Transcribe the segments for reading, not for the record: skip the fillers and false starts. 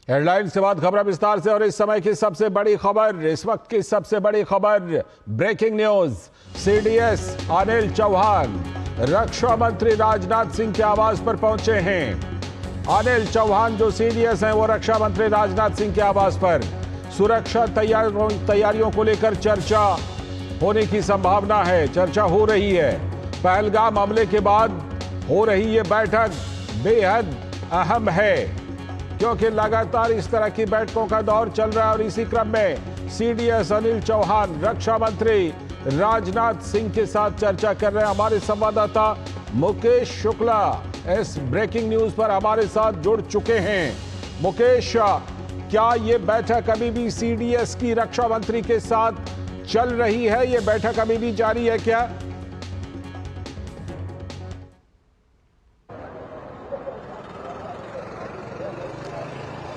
Headlines के बाद खबर विस्तार से। और इस समय की सबसे बड़ी खबर, इस वक्त की सबसे बड़ी खबर, breaking news. CDS Anil Chauhan रक्षा मंत्री राजनाथ सिंह के आवास पर पहुंचे हैं। अनिल चौहान जो सीडीएस हैं वो रक्षा मंत्री राजनाथ सिंह के आवास पर सुरक्षा तैयारियों को लेकर चर्चा होने की संभावना है। चर्चा हो रही है। पहलगाम हमले के बाद हो रही ये बैठक बेहद अहम है, क्योंकि लगातार इस तरह की बैठकों का दौर चल रहा है। और इसी क्रम में सीडीएस अनिल चौहान रक्षा मंत्री राजनाथ सिंह के साथ चर्चा कर रहे हैं। हमारे संवाददाता मुकेश शुक्ला इस ब्रेकिंग न्यूज पर हमारे साथ जुड़ चुके हैं। मुकेश, क्या ये बैठक अभी भी सीडीएस की रक्षा मंत्री के साथ चल रही है? ये बैठक अभी भी जारी है क्या?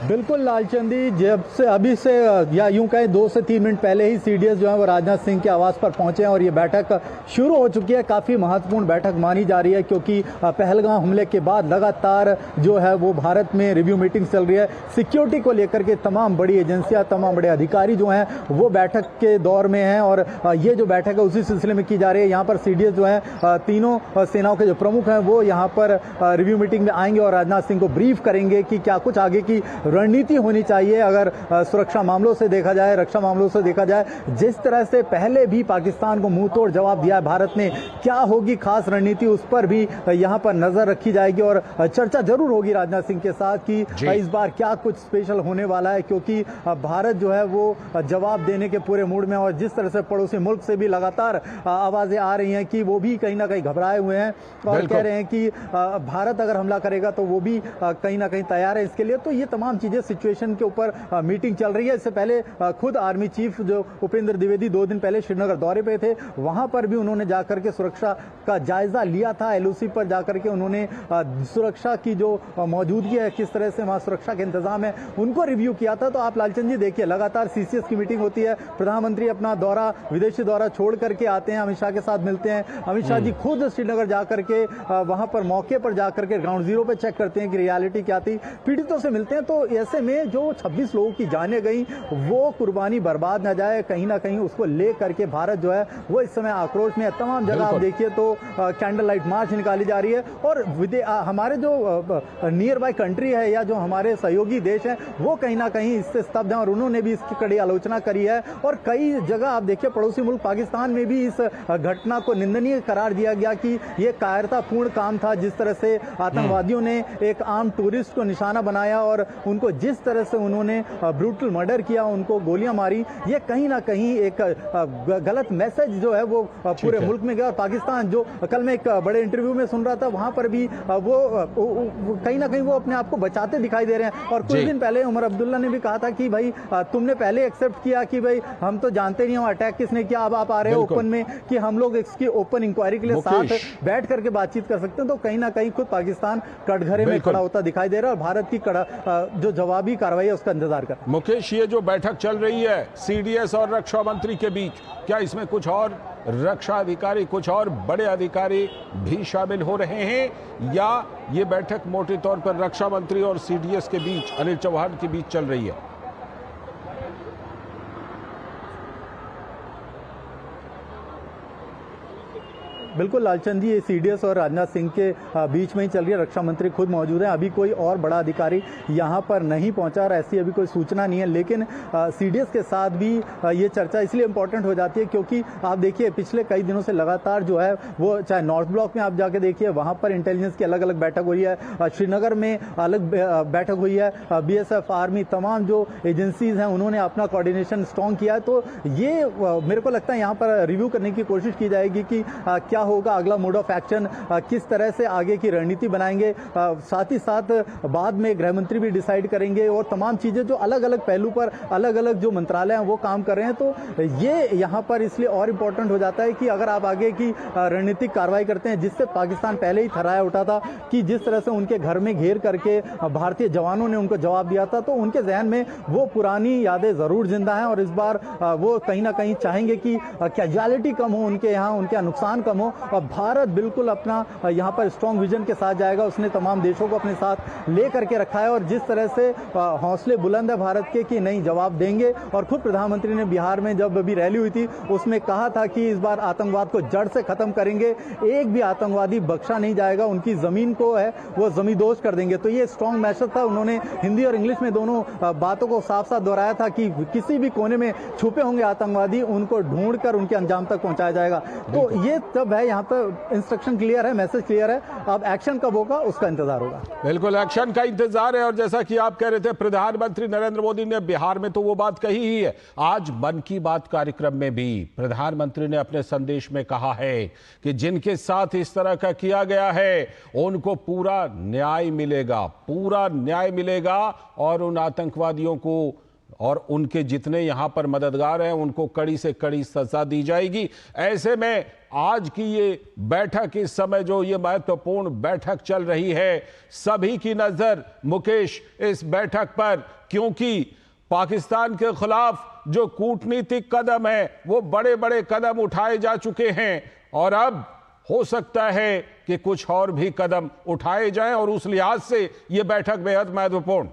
बिल्कुल लालचंदी, जब से अभी से या यूं कहें 2 से 3 मिनट पहले ही सीडीएस जो है वो राजनाथ सिंह के आवास पर पहुंचे हैं और ये बैठक शुरू हो चुकी है। काफ़ी महत्वपूर्ण बैठक मानी जा रही है, क्योंकि पहलगाम हमले के बाद लगातार जो है वो भारत में रिव्यू मीटिंग चल रही है। सिक्योरिटी को लेकर के तमाम बड़ी एजेंसियां, तमाम बड़े अधिकारी जो हैं वो बैठक के दौर में हैं और ये जो बैठक है उसी सिलसिले में की जा रही है। यहाँ पर सीडीएस जो है तीनों सेनाओं के जो प्रमुख हैं वो यहाँ पर रिव्यू मीटिंग में आएंगे और राजनाथ सिंह को ब्रीफ करेंगे कि क्या कुछ आगे की रणनीति होनी चाहिए। अगर सुरक्षा मामलों से देखा जाए, रक्षा मामलों से देखा जाए, जिस तरह से पहले भी पाकिस्तान को मुंह तोड़ जवाब दिया है भारत ने, क्या होगी खास रणनीति, उस पर भी यहां पर नजर रखी जाएगी। और चर्चा जरूर होगी राजनाथ सिंह के साथ कि इस बार क्या कुछ स्पेशल होने वाला है, क्योंकि भारत जो है वो जवाब देने के पूरे मूड में। और जिस तरह से पड़ोसी मुल्क से भी लगातार आवाजें आ रही हैं कि वो भी कहीं ना कहीं घबराए हुए हैं और कह रहे हैं कि भारत अगर हमला करेगा तो वो भी कहीं ना कहीं तैयार है इसके लिए। तो ये तमाम चीजें सिचुएशन के ऊपर मीटिंग चल रही है। इससे पहले खुद आर्मी चीफ जो उपेंद्र द्विवेदी 2 दिन पहले श्रीनगर दौरे पे थे, वहां पर भी उन्होंने जाकर के सुरक्षा का जायजा लिया था। एलओसी पर जाकर के उन्होंने सुरक्षा की जो मौजूदगी है, किस तरह से वहां सुरक्षा के इंतजाम है, उनको रिव्यू किया था। तो आप लालचंद जी देखिए, लगातार सीसीएस की मीटिंग होती है, प्रधानमंत्री अपना दौरा, विदेशी दौरा छोड़ करके आते हैं, अमित शाह के साथ मिलते हैं। अमित शाह जी खुद श्रीनगर जाकर के वहां पर मौके पर जाकर के ग्राउंड जीरो पे चेक करते हैं कि रियलिटी क्या थी, पीड़ितों से मिलते हैं। तो ऐसे में जो 26 लोगों की जानें गई वो कुर्बानी बर्बाद न जाए, कहीं ना कहीं उसको ले करके भारत जो है वो इस समय आक्रोश में है। तमाम जगह आप देखिए तो कैंडल लाइट मार्च निकाली जा रही है और हमारे जो नियर बाय कंट्री है या जो हमारे सहयोगी देश हैं वो कहीं ना कहीं इससे स्तब्ध हैं और उन्होंने भी इसकी कड़ी आलोचना करी है। और कई जगह आप देखिए पड़ोसी मुल्क पाकिस्तान में भी इस घटना को निंदनीय करार दिया गया कि यह कायरतापूर्ण काम था। जिस तरह से आतंकवादियों ने एक आम टूरिस्ट को निशाना बनाया और उनको जिस तरह से उन्होंने ब्रूटल मर्डर किया, उनको गोलियां मारी, ये कहीं ना कहीं एक गलत मैसेज जो है वो पूरे मुल्क में गया। और पाकिस्तान जो कल मैं एक बड़े इंटरव्यू में सुन रहा था, वहां पर भी वो कहीं ना कहीं वो अपने आप को बचाते दिखाई दे रहे हैं। और कुछ दिन पहले उमर अब्दुल्ला ने भी कहा था कि भाई तुमने पहले एक्सेप्ट किया कि भाई हम तो जानते नहीं हो अटैक किसने किया, अब आप आ रहे हो ओपन में कि हम लोग इसकी ओपन इंक्वायरी के लिए साथ बैठ करके बातचीत कर सकते हैं। तो कहीं ना कहीं खुद पाकिस्तान कटघरे में खड़ा होता दिखाई दे रहा है और भारत की जो जवाबी कार्रवाई है उसका इंतजार कर। मुकेश, ये जो बैठक चल रही है सीडीएस और रक्षा मंत्री के बीच, क्या इसमें कुछ और रक्षा अधिकारी, कुछ और बड़े अधिकारी भी शामिल हो रहे हैं, या ये बैठक मोटे तौर पर रक्षा मंत्री और सीडीएस के बीच, अनिल चौहान के बीच चल रही है? बिल्कुल लालचंद जी, ये सीडीएस और राजनाथ सिंह के बीच में ही चल रही है। रक्षा मंत्री खुद मौजूद हैं। अभी कोई और बड़ा अधिकारी यहाँ पर नहीं पहुंचा और ऐसी अभी कोई सूचना नहीं है। लेकिन सीडीएस के साथ भी ये चर्चा इसलिए इंपॉर्टेंट हो जाती है क्योंकि आप देखिए पिछले कई दिनों से लगातार जो है वो, चाहे नॉर्थ ब्लॉक में आप जाके देखिए, वहाँ पर इंटेलिजेंस की अलग अलग बैठक हुई है, श्रीनगर में अलग बैठक हुई है, बीएसएफ, आर्मी, तमाम जो एजेंसीज हैं उन्होंने अपना कोऑर्डिनेशन स्ट्रॉन्ग किया है। तो ये मेरे को लगता है यहाँ पर रिव्यू करने की कोशिश की जाएगी कि क्या होगा अगला मोड ऑफ एक्शन, किस तरह से आगे की रणनीति बनाएंगे। साथ ही साथ बाद में गृह मंत्री भी डिसाइड करेंगे और तमाम चीजें जो अलग अलग पहलू पर अलग अलग जो मंत्रालय हैं वो काम कर रहे हैं। तो ये यहाँ पर इसलिए और इम्पोर्टेंट हो जाता है कि अगर आप आगे की रणनीतिक कार्रवाई करते हैं, जिससे पाकिस्तान पहले ही थराया उठा था कि जिस तरह से उनके घर में घेर करके भारतीय जवानों ने उनको जवाब दिया था, तो उनके जहन में वो पुरानी यादें जरूर जिंदा हैं और इस बार वो कहीं ना कहीं चाहेंगे कि कैजुअलिटी कम हो उनके यहाँ, उनका नुकसान कम हो। और भारत बिल्कुल अपना यहाँ पर स्ट्रॉन्ग विजन के साथ जाएगा। उसने तमाम देशों को अपने साथ ले करके रखा है और जिस तरह से हौसले बुलंद है भारत के कि नहीं जवाब देंगे। और खुद प्रधानमंत्री ने बिहार में जब अभी रैली हुई थी उसमें कहा था कि इस बार आतंकवाद को जड़ से खत्म करेंगे, एक भी आतंकवादी बख्शा नहीं जाएगा, उनकी जमीन को है वो जमींदोज कर देंगे। तो ये स्ट्रॉन्ग मैसेज था। उन्होंने हिंदी और इंग्लिश में दोनों बातों को साफ साफ दोहराया था कि किसी भी कोने में छुपे होंगे आतंकवादी, उनको ढूंढकर उनके अंजाम तक पहुंचाया जाएगा। तो ये तब है, यहाँ पर इंस्ट्रक्शन क्लियर है, मैसेज क्लियर है। अब एक्शन कब होगा उसका इंतजार होगा। बिल्कुल एक्शन का इंतजार है। और जैसा कि आप कह रहे थे, प्रधानमंत्री नरेंद्र मोदी ने बिहार में तो वो बात कही ही है। आज मन की बात कार्यक्रम में भी प्रधानमंत्री ने अपने संदेश में कहा है कि जिनके साथ इस तरह का किया गया है उनको पूरा न्याय मिलेगा, पूरा न्याय मिलेगा और उन आतंकवादियों को और उनके जितने यहां पर मददगार हैं उनको कड़ी से कड़ी सजा दी जाएगी। ऐसे में आज की ये बैठक, इस समय जो ये महत्वपूर्ण बैठक चल रही है, सभी की नजर मुकेश इस बैठक पर, क्योंकि पाकिस्तान के खिलाफ जो कूटनीतिक कदम है वो बड़े बड़े कदम उठाए जा चुके हैं और अब हो सकता है कि कुछ और भी कदम उठाए जाएं और उस लिहाज से ये बैठक बेहद महत्वपूर्ण।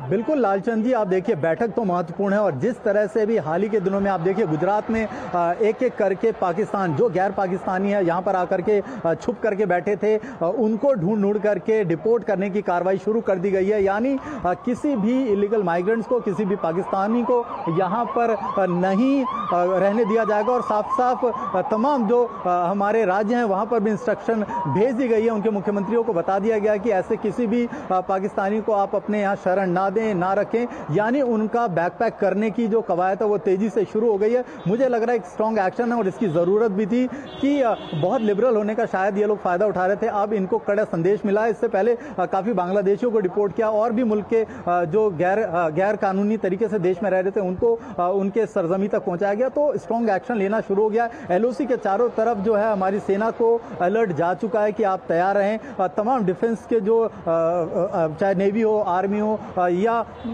बिल्कुल लालचंद जी, आप देखिए बैठक तो महत्वपूर्ण है और जिस तरह से भी हाल ही के दिनों में आप देखिए गुजरात में एक एक करके पाकिस्तान, जो गैर पाकिस्तानी है यहाँ पर आकर के छुप करके बैठे थे, उनको ढूंढ करके डिपोर्ट करने की कार्रवाई शुरू कर दी गई है। यानी किसी भी इलीगल माइग्रेंट्स को, किसी भी पाकिस्तानी को यहाँ पर नहीं रहने दिया जाएगा। और साफ साफ तमाम जो हमारे राज्य हैं वहाँ पर भी इंस्ट्रक्शन भेज दी गई है, उनके मुख्यमंत्रियों को बता दिया गया कि ऐसे किसी भी पाकिस्तानी को आप अपने यहाँ शरण ना ना रखें। यानी उनका बैकपैक करने की जो कवायद है वो तेजी से शुरू हो गई है। मुझे लग रहा है एक स्ट्रॉन्ग एक्शन है और इसकी जरूरत भी थी कि बहुत लिबरल होने का शायद ये लोग फायदा उठा रहे थे। अब इनको कड़ा संदेश मिला है। इससे पहले काफी बांग्लादेशियों को डिपोर्ट किया और भी मुल्क के जो गैर कानूनी तरीके से देश में रह रहे थे उनको उनके सरजमी तक पहुंचाया गया। तो स्ट्रॉन्ग एक्शन लेना शुरू हो गया। एलओसी के चारों तरफ जो है हमारी सेना को अलर्ट जा चुका है कि आप तैयार रहें। तमाम डिफेंस के जो चाहे नेवी हो, आर्मी हो या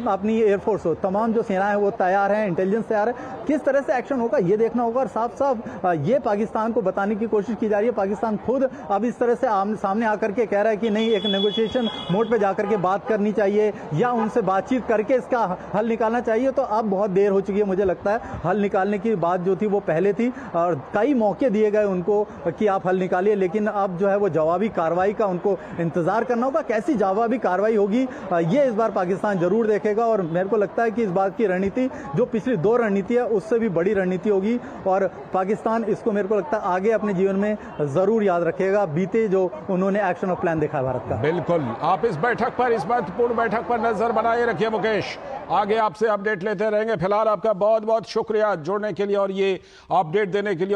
अपनी एयरफोर्स हो, तमाम जो सेना है वो तैयार है, इंटेलिजेंस तैयार है। किस तरह से एक्शन होगा ये देखना होगा। और साफ साफ ये पाकिस्तान को बताने की कोशिश की जा रही है। पाकिस्तान खुद अब इस तरह से सामने आकर के कह रहा है कि नहीं, एक नेगोशिएशन मोड पे जाकर के बात करनी चाहिए या उनसे बातचीत करके इसका हल निकालना चाहिए। तो अब बहुत देर हो चुकी है। मुझे लगता है हल निकालने की बात जो थी वो पहले थी और कई मौके दिए गए उनको कि आप हल निकालिए, लेकिन अब जो है वो जवाबी कार्रवाई का उनको इंतजार करना होगा। कैसी जवाबी कार्रवाई होगी ये इस बार पाकिस्तान जरूर देखेगा। और मेरे को लगता है कि इस बात की रणनीति जो पिछली दो रणनीति है उससे भी बड़ी रणनीति होगी और पाकिस्तान इसको मेरे को लगता है आगे अपने जीवन में जरूर याद रखेगा, बीते जो उन्होंने एक्शन और प्लान देखा है भारत का। बिल्कुल, आप इस बैठक पर, इस महत्वपूर्ण बैठक पर नजर बनाए रखिए मुकेश। आगे आपसे अपडेट लेते रहेंगे। फिलहाल आपका बहुत बहुत शुक्रिया जुड़ने के लिए और ये अपडेट देने के लिए।